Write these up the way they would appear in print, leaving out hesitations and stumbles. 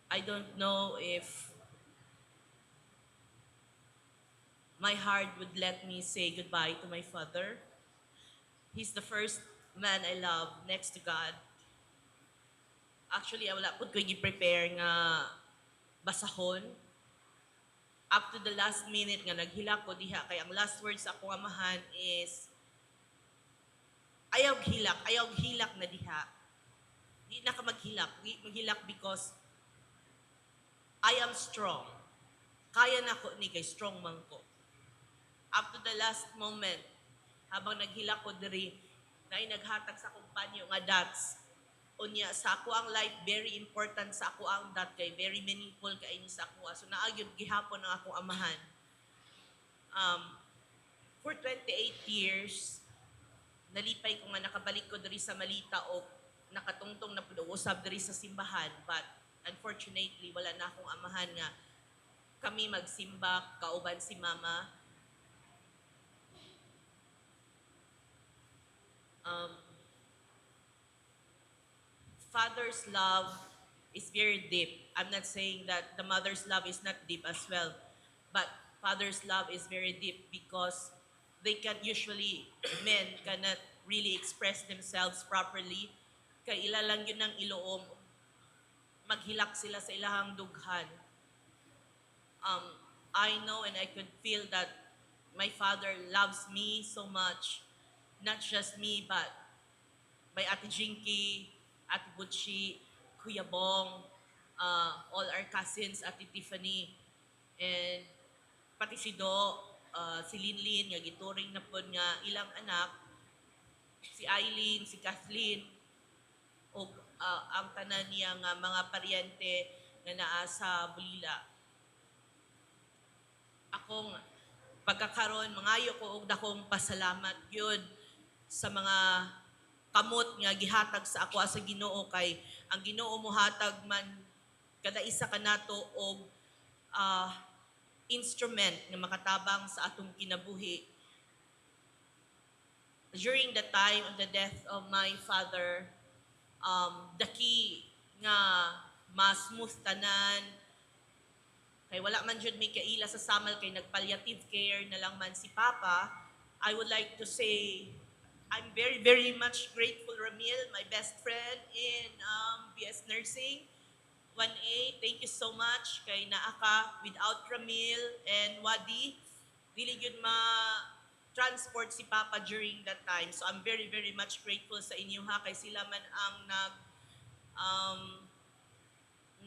I don't know if my heart would let me say goodbye to my father. He's the first man I love next to God. Actually, wala po ko i-prepare nga basahon. Up to the last minute nga naghilak ko diha kay ang last words sa akong amahan is ayaw hilak na diha. Di na ka maghilak, di maghilak because I am strong. Kaya na ko ni kay strong man ko. Up to the last moment, habang naghilak ko diri, na naghatag sa kumpanyo nga dots. Unya, sa ako ang life, very important sa ako ang dot kay very meaningful kay ni sa ako. So naagyod gihapon ang akong amahan. Um, for 28 years, nalipay ko nga nakabalik ko diri sa Malita o nakatungtong na pud-usab diri sa simbahan, but unfortunately wala na akong amahan nga kami magsimba kauban si mama. um, Father's love is very deep. I'm not saying that the mother's love is not deep as well, but father's love is very deep because they can usually, men cannot really express themselves properly. Kay ila lang yun ang iloom, maghilak sila sa ilahang dughan. Um, I know and I could feel that my father loves me so much, not just me, but by Ate Jinky, Ate Butchie, Kuya Bong, all our cousins, Ate Tiffany, and pati si Do, si Linlin, nga gituring na po nga ilang anak, si Eileen, si Kathleen, o ang tanan niya nga mga paryente nga naa sa Bulila. Akong pagkakaroon, mangayo ko og dakong pasalamat yun sa mga kamot nga gihatag sa ako sa Ginoo kay ang Ginoo mohatag man kada isa kanato og uh, instrument nga makatabang sa atong kinabuhi. During the time of the death of my father, the key nga mas smooth tanan kay wala man jud may kaila sa samal kay nag-palliative care na lang man si Papa. I would like to say I'm very, very much grateful, Ramil, my best friend in BS Nursing. 1A, thank you so much kay naaka without Ramil and Wadi. Dili yun ma-transport si Papa during that time. So I'm very, very much grateful sa inyo ha kay sila man ang um,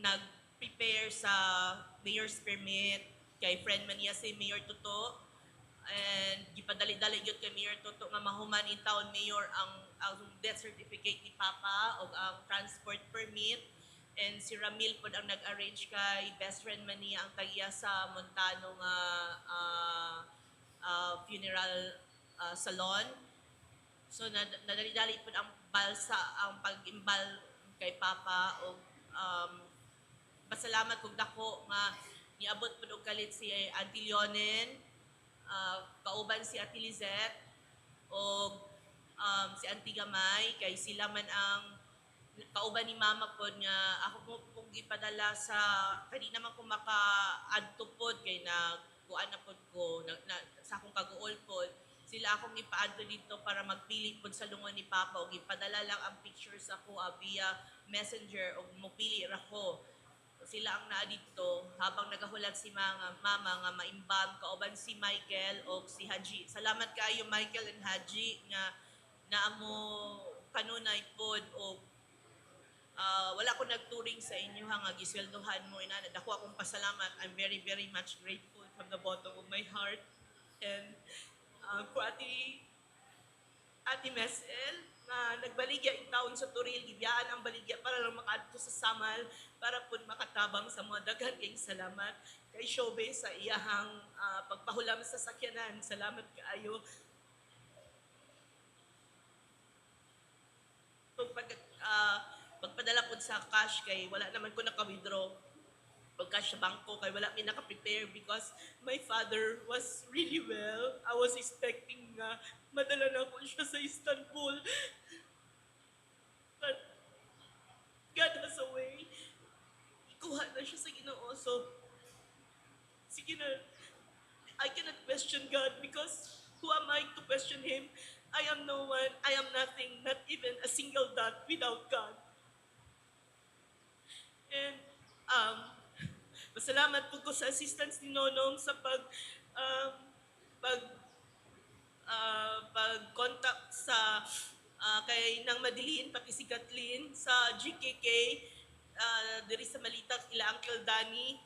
nag-prepare sa mayor's permit kay friend man niya si Mayor Tuto and gipadali-dali gyud kay Mayor Toto nga mahuman in town mayor ang death certificate ni Papa o ang transport permit and si Ramil pod ang nag-arrange kay best friend man niya ang tagiya sa Montano nga funeral salon. So nadali-dali pod ang balsa ang pag-imbal kay Papa o pasalamat kog dako nga niabot pod og kalit si Auntie Leonen, kauban si Ate Lizette o si Auntie Gamay kay sila man ang kauban ni Mama pod nga ako mo pong gipadala sa kani naman ko maka-adto pod kay kuan na pod ko sa akong kaguol pod sila akong ipaadto dito para magpili pod sa lungon ni Papa o gipadala lang ang pictures ako via messenger o mopili ra ko sila ang naa dito habang nagahulat si mga mama nga maimbag kauban si Michael o si Haji. Salamat kaayo Michael and Haji nga naamo kanunay pod o wala ko nagturing sa inyo ha nga gisweldohan mo inana dako akong pasalamat. I'm very very much grateful from the bottom of my heart. And ko Ate Mesel, na nagbaligya in taon sa Turil, gibiyaan ang baligya para lang makaadto sa Samal, para po makatabang sa mga daghan kayong salamat. Kay Shobe sa iyahang pagpahulam sa sakyanan. Salamat kaayo. Pagpadala po sa cash kay wala naman ko naka-withdraw pagka sa bangko kay wala mi naka-prepare because my father was really well. I was expecting nga madala na ko siya sa Istanbul. But God has a way. Ikuha question God because who am I to question Him? I am no one, I am nothing, not even a single dot without God. And um, masalamat po ko sa assistance ni Nonong sa um, pag pag-contact sa kay nang Madiliin pati si Kathleen sa GKK diri sa Malitak ila Uncle Danny.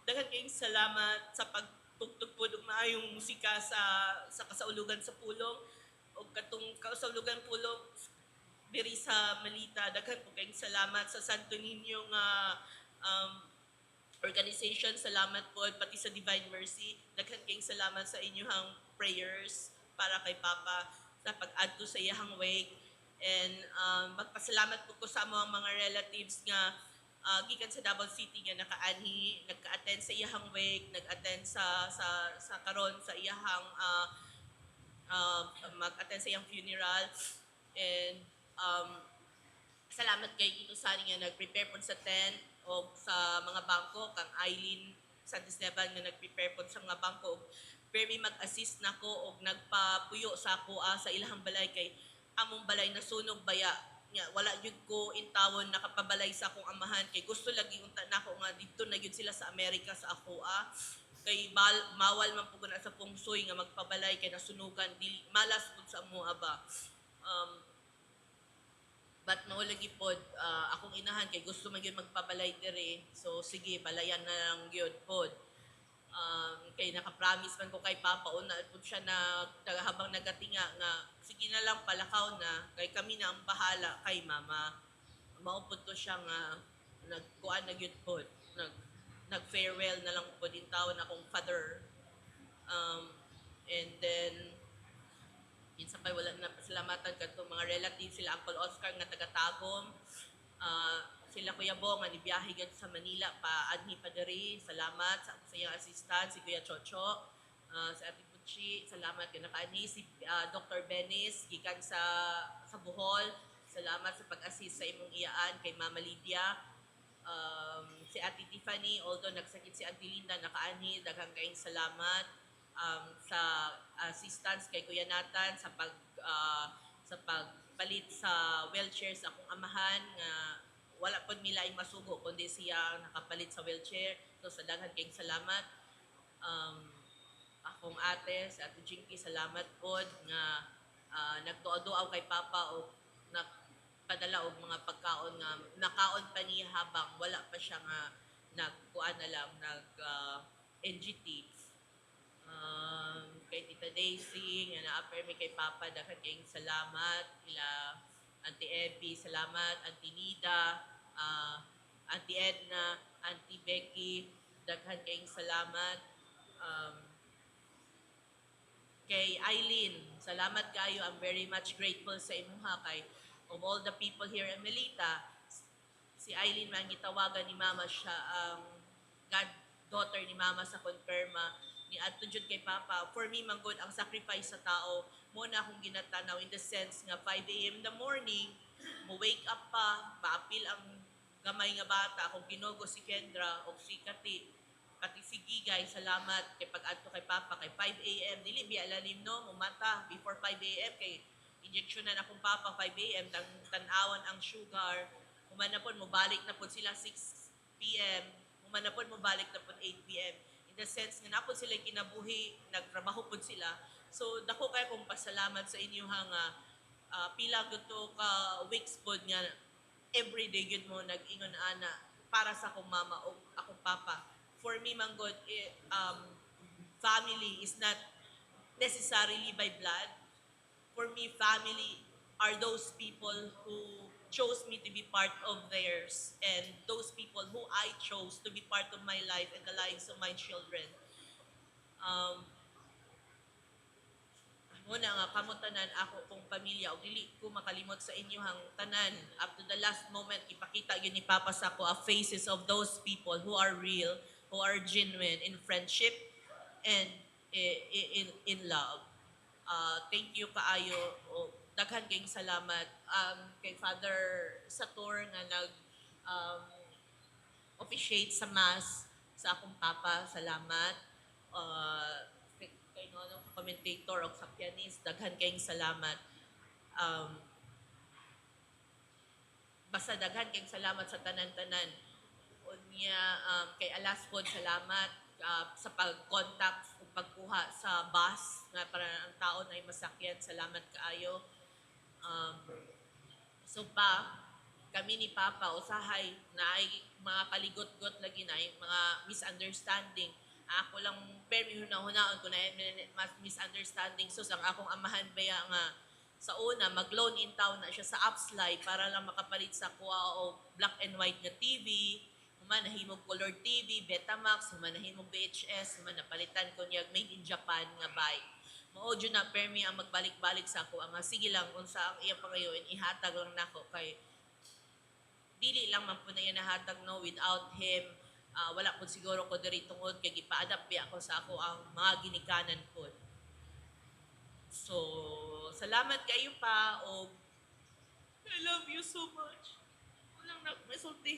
Daghan kayong salamat sa pagtugtog po og maayong musika sa kasaulugan sa pulong o katong kasaulugan pulong diri sa Malita. Daghan po kayong salamat sa Santo Niño nga um, organization. Salamat po pati sa Divine Mercy. Daghan kayong salamat sa inyong prayers para kay Papa sa pag-adto sa iyang wake. And magpasalamat po ko sa mga relatives nga gikan sa Davao City nga nakaanhi, nagka-attend sa iyang wake, nag-attend sa karon sa iyang mag-attend sa iyang funeral. And salamat kay Tito Sani nga nag-prepare po sa tent o sa mga bangko, kang Eileen Santos Esteban nga nag-prepare po sa mga bangko. Very mag-assist nako og nagpapuyo sa ako sa ilahang balay kay among balay nasunog baya nga wala jud ko intawon nakapabalay sa akong amahan kay gusto lagi unta nako nga didto na gyud sila sa Amerika sa ako kay mawal man pud na sa pungsoy nga magpabalay kay nasunugan dili malas pud sa amo ba. But maulagi pod akong inahan kay gusto man gyud magpabalay diri. So sige, balayan na lang gyud pod. Kay naka-promise man ko kay Papa una pud siya na habang nagatinga nga sige na lang palakaw na kay kami na ang bahala kay Mama. Maupod ko siya nga nagkuan na gyud pod. Nag-farewell na lang pod in taon akong father. And then minsan pa wala na pasalamatan kadto mga relatives sila Uncle Oscar nga taga-Tagum. Sila Kuya Bong nga nibiyahe gad sa Manila pa adni pa diri. Salamat sa iyang assistant si Kuya Chocho. Sa Ate Puchi, salamat kay nakaani si Dr. Benis gikan sa Bohol. Salamat sa pag-assist sa imong iyaan kay Mama Lydia. Si Ate Tiffany, although nagsakit si Auntie Linda, nakaani, daghang kayong salamat. Sa assistance kay Kuya Nathan sa pagpalit sa wheelchair sa akong amahan nga wala pod mila ay masugo kundi siya nakapalit sa wheelchair. So sa daghan kayong salamat. Akong ate, si Ate Jinky, salamat pod nga nagduaw-duaw kay Papa o nagpadala og mga pagkaon nga nakaon pa niya habang wala pa siya nga nagkuan na lang NGT. Kay Tita Daisy nga na-affirm kay Papa, daghan kayong salamat. Ila Auntie Evie, salamat. Auntie Nida, Auntie Edna, Auntie Becky, daghan kayong salamat. Kay Eileen, salamat kayo. I'm very much grateful sa imuha kay of all the people here in Melita. Si Eileen man gitawagan ni Mama siya ang goddaughter ni Mama sa confirma ni adto jud kay Papa. For me man good ang sacrifice sa tao mo na akong ginatanaw in the sense nga 5 a.m. in the morning mo wake up pa maapil ang gamay nga bata akong ginugo si Kendra o si Kati pati si Gigay. Salamat kay pag-adto kay Papa kay 5 a.m. dili biya lalim no mumata before 5 a.m. kay injection na akong Papa 5 a.m. tan-awan ang sugar humanapon mo balik na pud sila 6 p.m. humanapon mo balik na pud 8 p.m. the sense nga napod sila kinabuhi, nagtrabaho pod sila. So dako kay kong pasalamat sa inyo nga pila gyud to ka weeks pod nga everyday gyud mo nag-ingon ana para sa akong mama o akong papa. For me man god family is not necessarily by blood. For me family are those people who chose me to be part of theirs and those people who I chose to be part of my life and the lives of my children. Muna nga kamutanan ako kong pamilya o dili ko makalimot sa inyo hang tanan up to the last moment ipakita gyud ni Papa sa ko faces of those people who are real, who are genuine in friendship and in love. Thank you kaayo daghan kayong salamat kay Father Sator nga nag officiate sa mass sa akong papa. Salamat. kay no commentator o sa pianist, daghan kayong salamat. Um, Basta daghan kayong salamat sa tanan-tanan. Unya kay Alaspod salamat sa pag-contact o pagkuha sa bus nga para ang tao ay masakyan. Salamat kaayo. Um, so pa kami ni Papa usahay na ay mga kaligot-got lagi na ay mga misunderstanding. Ako lang pero hunaon ko na mas misunderstanding so ang akong amahan baya nga sa una mag-loan in town na siya sa Upsly para lang makapalit sa kuha o black and white nga TV, human nahimog color TV, Betamax, human nahimog VHS, human napalitan ko niya made in Japan nga bike. Mao jud na permi ang magbalik-balik sa ako ang sige lang unsa ang iya pangayoon ihatag lang nako kay dili lang man po na iya nahatag no without him wala po siguro ko diri tungod kay gipa-adapt ako sa ako ang mga ginikanan po. So, salamat kayo pa o I love you so much. Walang nagmasulti.